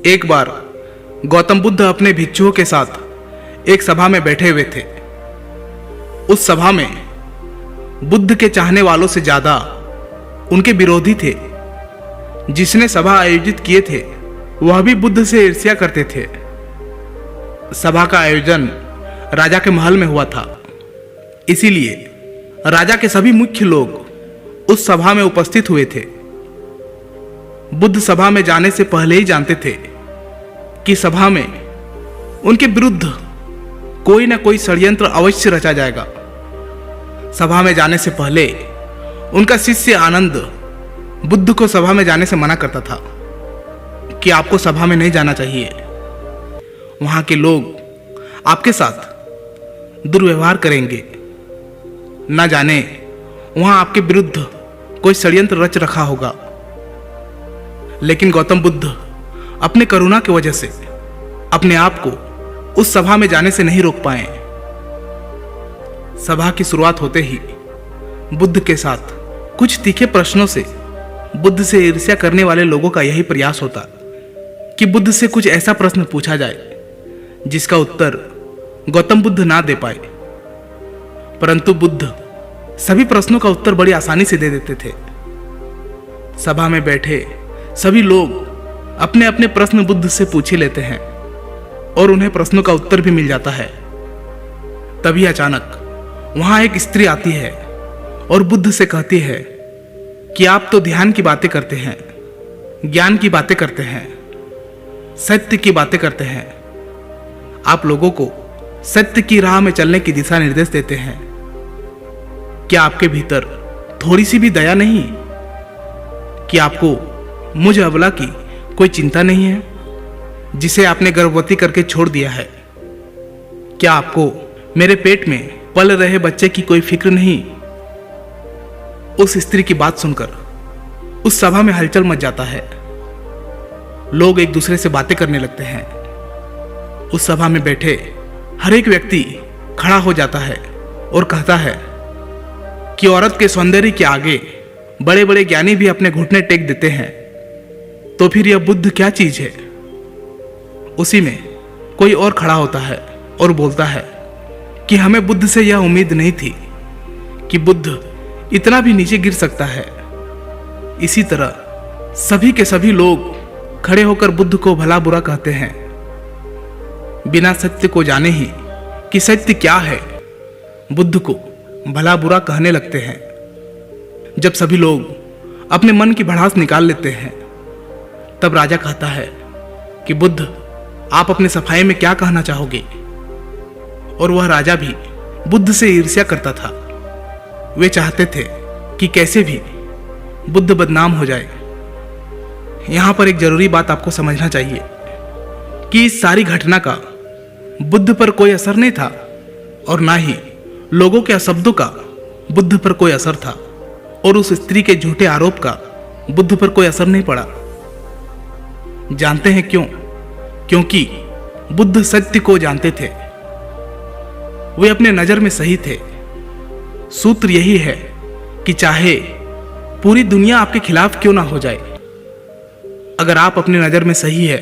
एक बार गौतम बुद्ध अपने भिक्षुओं के साथ एक सभा में बैठे हुए थे। उस सभा में बुद्ध के चाहने वालों से ज्यादा उनके विरोधी थे। जिसने सभा आयोजित किए थे वह भी बुद्ध से ईर्ष्या करते थे। सभा का आयोजन राजा के महल में हुआ था, इसीलिए राजा के सभी मुख्य लोग उस सभा में उपस्थित हुए थे। बुद्ध सभा में जाने से पहले ही जानते थे कि सभा में उनके विरुद्ध कोई ना कोई षड्यंत्र अवश्य रचा जाएगा। सभा में जाने से पहले उनका शिष्य आनंद बुद्ध को सभा में जाने से मना करता था कि आपको सभा में नहीं जाना चाहिए, वहां के लोग आपके साथ दुर्व्यवहार करेंगे, ना जाने वहां आपके विरुद्ध कोई षड्यंत्र रच रखा होगा। लेकिन गौतम बुद्ध अपने करुणा की वजह से अपने आप को उस सभा में जाने से नहीं रोक पाए। सभा की शुरुआत होते ही बुद्ध के साथ कुछ तीखे प्रश्नों से बुद्ध से ईर्ष्या करने वाले लोगों का यही प्रयास होता कि बुद्ध से कुछ ऐसा प्रश्न पूछा जाए जिसका उत्तर गौतम बुद्ध ना दे पाए। परंतु बुद्ध सभी प्रश्नों का उत्तर बड़ी आसानी से दे देते थे। सभा में बैठे सभी लोग अपने अपने प्रश्न बुद्ध से पूछ ही लेते हैं और उन्हें प्रश्नों का उत्तर भी मिल जाता है। तभी अचानक वहां एक स्त्री आती है और बुद्ध से कहती है कि आप तो ध्यान की बातें करते हैं, ज्ञान की बातें करते हैं, सत्य की बातें करते हैं, आप लोगों को सत्य की राह में चलने की दिशा निर्देश देते हैं। क्या आपके भीतर थोड़ी सी भी दया नहीं कि आपको मुझ अबला की कोई चिंता नहीं है जिसे आपने गर्भवती करके छोड़ दिया है? क्या आपको मेरे पेट में पल रहे बच्चे की कोई फिक्र नहीं? उस स्त्री की बात सुनकर उस सभा में हलचल मच जाता है। लोग एक दूसरे से बातें करने लगते हैं। उस सभा में बैठे हर एक व्यक्ति खड़ा हो जाता है और कहता है कि औरत के सौंदर्य के आगे बड़े बड़े ज्ञानी भी अपने घुटने टेक देते हैं, तो फिर यह बुद्ध क्या चीज है? उसी में कोई और खड़ा होता है और बोलता है कि हमें बुद्ध से यह उम्मीद नहीं थी कि बुद्ध इतना भी नीचे गिर सकता है। इसी तरह सभी के सभी लोग खड़े होकर बुद्ध को भला बुरा कहते हैं, बिना सत्य को जाने ही कि सत्य क्या है बुद्ध को भला बुरा कहने लगते हैं। जब सभी लोग अपने मन की भड़ास निकाल लेते हैं तब राजा कहता है कि बुद्ध आप अपने सफाई में क्या कहना चाहोगे? और वह राजा भी बुद्ध से ईर्ष्या करता था। वे चाहते थे कि कैसे भी बुद्ध बदनाम हो जाए। यहां पर एक जरूरी बात आपको समझना चाहिए कि इस सारी घटना का बुद्ध पर कोई असर नहीं था और ना ही लोगों के अशब्दों का बुद्ध पर कोई असर था, और उस स्त्री के झूठे आरोप का बुद्ध पर कोई असर नहीं पड़ा। जानते हैं क्यों? क्योंकि बुद्ध सत्य को जानते थे। वे अपने नजर में सही थे। सूत्र यही है कि चाहे पूरी दुनिया आपके खिलाफ क्यों ना हो जाए, अगर आप अपनी नजर में सही है,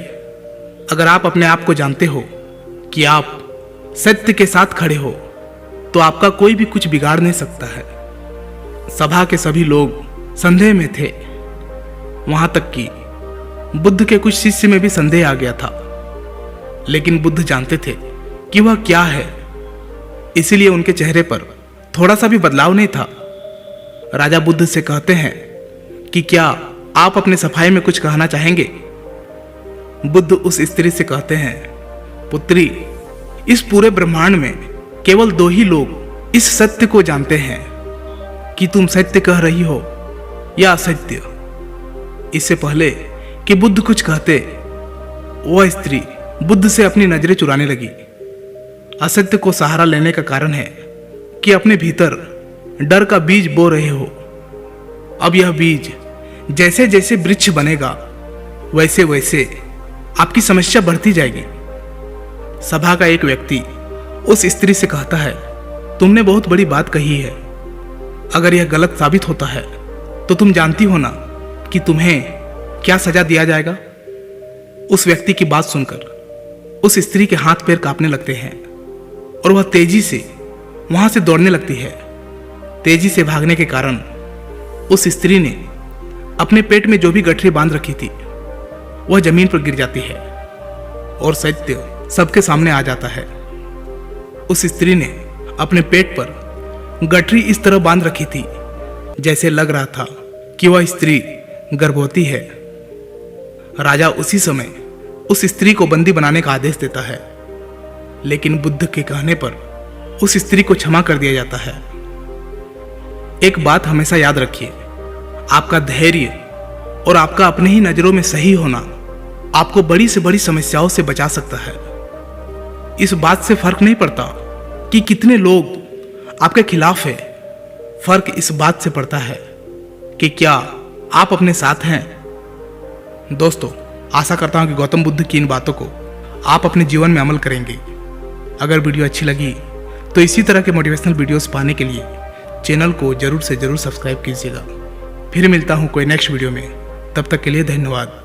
अगर आप अपने आप को जानते हो कि आप सत्य के साथ खड़े हो, तो आपका कोई भी कुछ बिगाड़ नहीं सकता है। सभा के सभी लोग संदेह में थे। वहां तक कि बुद्ध के कुछ शिष्य में भी संदेह आ गया था। लेकिन बुद्ध जानते थे कि वह क्या है, इसीलिए उनके चेहरे पर थोड़ा सा भी बदलाव नहीं था। राजा बुद्ध से कहते हैं कि क्या आप अपने सफाई में कुछ कहना चाहेंगे? बुद्ध उस स्त्री से कहते हैं, पुत्री, इस पूरे ब्रह्मांड में केवल दो ही लोग इस सत्य को जानते हैं कि तुम सत्य कह रही हो या असत्य। इससे पहले कि बुद्ध कुछ कहते, वह स्त्री बुद्ध से अपनी नजरें चुराने लगी। असत्य को सहारा लेने का कारण है कि अपने भीतर डर का बीज बो रहे हो। अब यह बीज जैसे जैसे वृक्ष बनेगा वैसे वैसे आपकी समस्या बढ़ती जाएगी। सभा का एक व्यक्ति उस स्त्री से कहता है, तुमने बहुत बड़ी बात कही है। अगर यह गलत साबित होता है तो तुम जानती हो ना कि तुम्हें क्या सजा दिया जाएगा। उस व्यक्ति की बात सुनकर उस स्त्री के हाथ पैर कांपने लगते हैं और वह तेजी से वहां से दौड़ने लगती है। तेजी से भागने के कारण उस स्त्री ने अपने पेट में जो भी गठरी बांध रखी थी वह जमीन पर गिर जाती है और सत्य सबके सामने आ जाता है। उस स्त्री ने अपने पेट पर गठरी इस तरह बांध रखी थी जैसे लग रहा था कि वह स्त्री गर्भवती है। राजा उसी समय उस स्त्री को बंदी बनाने का आदेश देता है, लेकिन बुद्ध के कहने पर उस स्त्री को क्षमा कर दिया जाता है। एक बात हमेशा याद रखिए, आपका धैर्य और आपका अपने ही नजरों में सही होना आपको बड़ी से बड़ी समस्याओं से बचा सकता है। इस बात से फर्क नहीं पड़ता कि कितने लोग आपके खिलाफ है, फर्क इस बात से पड़ता है कि क्या आप अपने साथ हैं। दोस्तों, आशा करता हूं कि गौतम बुद्ध की इन बातों को आप अपने जीवन में अमल करेंगे। अगर वीडियो अच्छी लगी तो इसी तरह के मोटिवेशनल वीडियोस पाने के लिए चैनल को जरूर से जरूर सब्सक्राइब कीजिएगा। फिर मिलता हूं कोई नेक्स्ट वीडियो में, तब तक के लिए धन्यवाद।